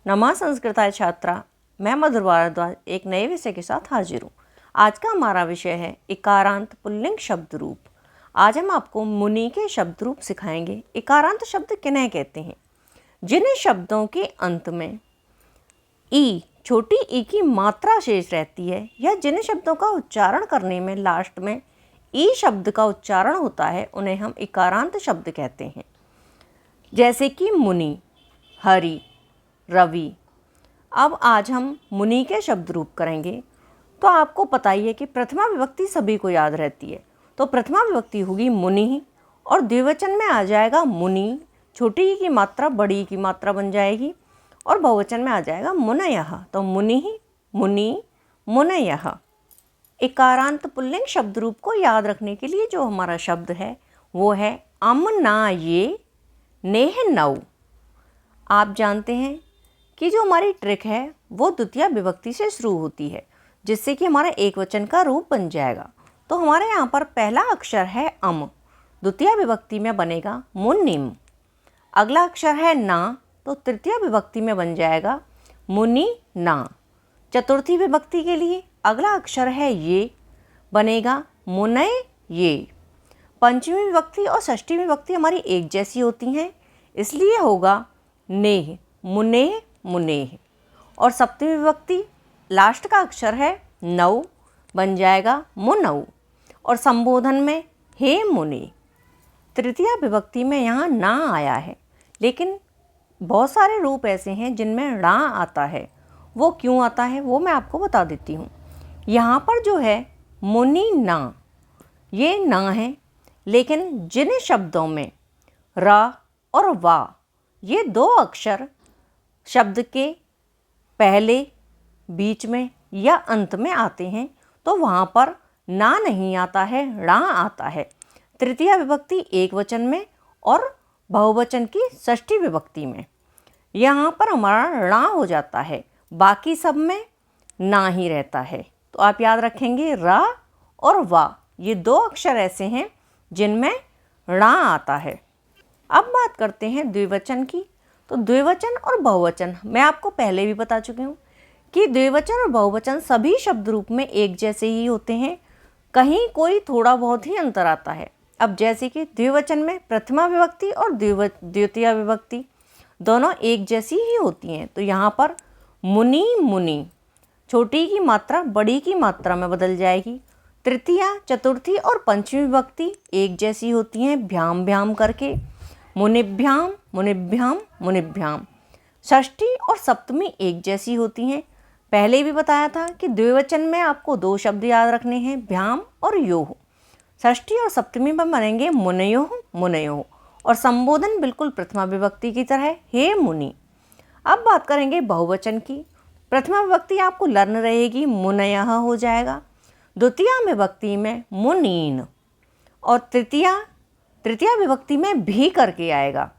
नमा संस्कृताय छात्रा, मैं मधुर भारद्वाज एक नए विषय के साथ हाजिर हूँ। आज का हमारा विषय है इकारांत पुल्लिंग शब्द रूप। आज हम आपको मुनि के शब्द रूप सिखाएंगे। इकारांत शब्द किन्हें कहते हैं? जिन शब्दों के अंत में ई, छोटी ई की मात्रा शेष रहती है, या जिन शब्दों का उच्चारण करने में लास्ट में ई शब्द का उच्चारण होता है, उन्हें हम इकारांत शब्द कहते हैं। जैसे कि मुनि, हरि, रवि। अब आज हम मुनि के शब्द रूप करेंगे। तो आपको पता ही है कि प्रथमा विभक्ति सभी को याद रहती है, तो प्रथमा विभक्ति होगी मुनि और द्विवचन में आ जाएगा मुनि, छोटी ई की मात्रा बड़ी ई की मात्रा बन जाएगी, और बहुवचन में आ जाएगा मुनयः। तो मुनि, मुनि, मुनयः। इकारांत पुल्लिंग शब्द रूप को याद रखने के लिए जो हमारा शब्द है वो है अम ना ये नेह नौ। आप जानते हैं कि जो हमारी ट्रिक है वो द्वितीय विभक्ति से शुरू होती है, जिससे कि हमारा एक वचन का रूप बन जाएगा। तो हमारे यहाँ पर पहला अक्षर है अम, द्वितीय विभक्ति में बनेगा मुनिम। अगला अक्षर है ना, तो तृतीय विभक्ति में बन जाएगा मुनि ना। चतुर्थी विभक्ति के लिए अगला अक्षर है ये, बनेगा मुनय ये। पंचमी विभक्ति और षष्ठी विभक्ति हमारी एक जैसी होती हैं, इसलिए होगा नेह, मुनेह, मुनेह। और सप्तमी विभक्ति लास्ट का अक्षर है नौ, बन जाएगा मुनौ। और संबोधन में हे मुनि। तृतीय विभक्ति में यहाँ ना आया है, लेकिन बहुत सारे रूप ऐसे हैं जिनमें णा आता है। वो क्यों आता है वो मैं आपको बता देती हूँ। यहाँ पर जो है मुनि ना, ये ना है, लेकिन जिन शब्दों में रा और वा ये दो अक्षर शब्द के पहले, बीच में या अंत में आते हैं, तो वहाँ पर ना नहीं आता है, णा आता है। तृतीय विभक्ति एक वचन में और बहुवचन की षष्ठी विभक्ति में यहाँ पर हमारा णा हो जाता है, बाकी सब में ना ही रहता है। तो आप याद रखेंगे रा और वा ये दो अक्षर ऐसे हैं जिनमें णा आता है। अब बात करते हैं द्विवचन की। तो द्विवचन और बहुवचन मैं आपको पहले भी बता चुकी हूँ कि द्विवचन और बहुवचन सभी शब्द रूप में एक जैसे ही होते हैं, कहीं कोई थोड़ा बहुत ही अंतर आता है। अब जैसे कि द्विवचन में प्रथमा विभक्ति और द्वितीय विभक्ति दोनों एक जैसी ही होती हैं। तो यहाँ पर मुनि, मुनि, छोटी की मात्रा बड़ी की मात्रा में बदल जाएगी। तृतीय, चतुर्थी और पंचमी विभक्ति एक जैसी होती हैं, भ्याम भ्याम करके, मुनिभ्याम, मुनिभ्याम, मुनिभ्याम। षष्ठी और सप्तमी एक जैसी होती हैं। पहले भी बताया था कि द्विवचन में आपको दो शब्द याद रखने हैं, भ्याम और योः। षष्ठी और सप्तमी में बनेंगे मुनयोः, मुनयोः। और संबोधन बिल्कुल प्रथमा विभक्ति की तरह, हे मुनि। अब बात करेंगे बहुवचन की। प्रथमा विभक्ति आपको लर्न रहेगी, मुनयः हो जाएगा। द्वितीय विभक्ति में मुनीन, और तृतीय विभक्ति में भी करके आएगा,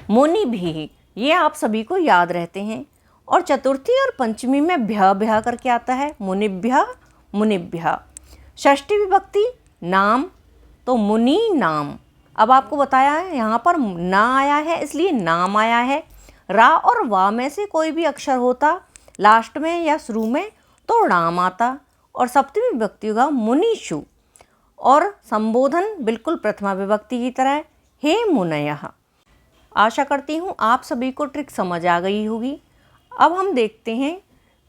मुनि भी। ये आप सभी को याद रहते हैं। और चतुर्थी और पंचमी में भ्य भ्य करके आता है, मुनिभ्य, मुनिभ्य। षष्ठी विभक्ति नाम, तो मुनि नाम। अब आपको बताया है यहाँ पर ना आया है इसलिए नाम आया है। रा और वा में से कोई भी अक्षर होता लास्ट में या शुरू में तो नाम आता। और सप्तमी विभक्ति होगा मुनिषु। और संबोधन बिल्कुल प्रथमा विभक्ति की तरह, हे मुनयः। आशा करती हूँ आप सभी को ट्रिक समझ आ गई होगी। अब हम देखते हैं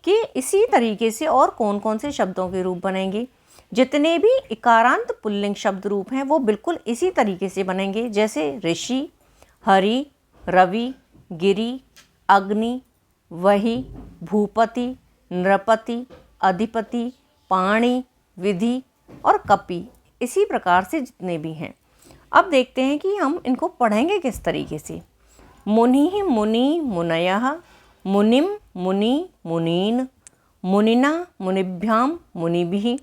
कि इसी तरीके से और कौन कौन से शब्दों के रूप बनेंगे। जितने भी इकारांत पुल्लिंग शब्द रूप हैं वो बिल्कुल इसी तरीके से बनेंगे, जैसे ऋषि, हरि, रवि, गिरि, अग्नि, वही, भूपति, नृपति, अधिपति, पाणि, विधि और कपि। इसी प्रकार से जितने भी हैं। अब देखते हैं कि हम इनको पढ़ेंगे किस तरीके से। मुनि, मुनि, मुनयः, मुनिम, मुनि, मुनीन, मुनिना, मुनिभ्याम, मुनिभिः,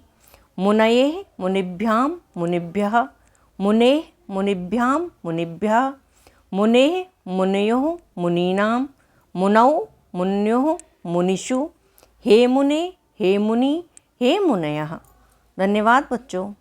मुनयेः, मुनिभ्याम, मुनिभ्यः, मुनेः, मुनिभ्याम, मुनिभ्यः, मुनेः, मुनयोः, मुनीनां, मुनौ, मुन्योः, मुनिषु, हे मुने, हे मुनि, हे मुनयः। धन्यवाद बच्चों।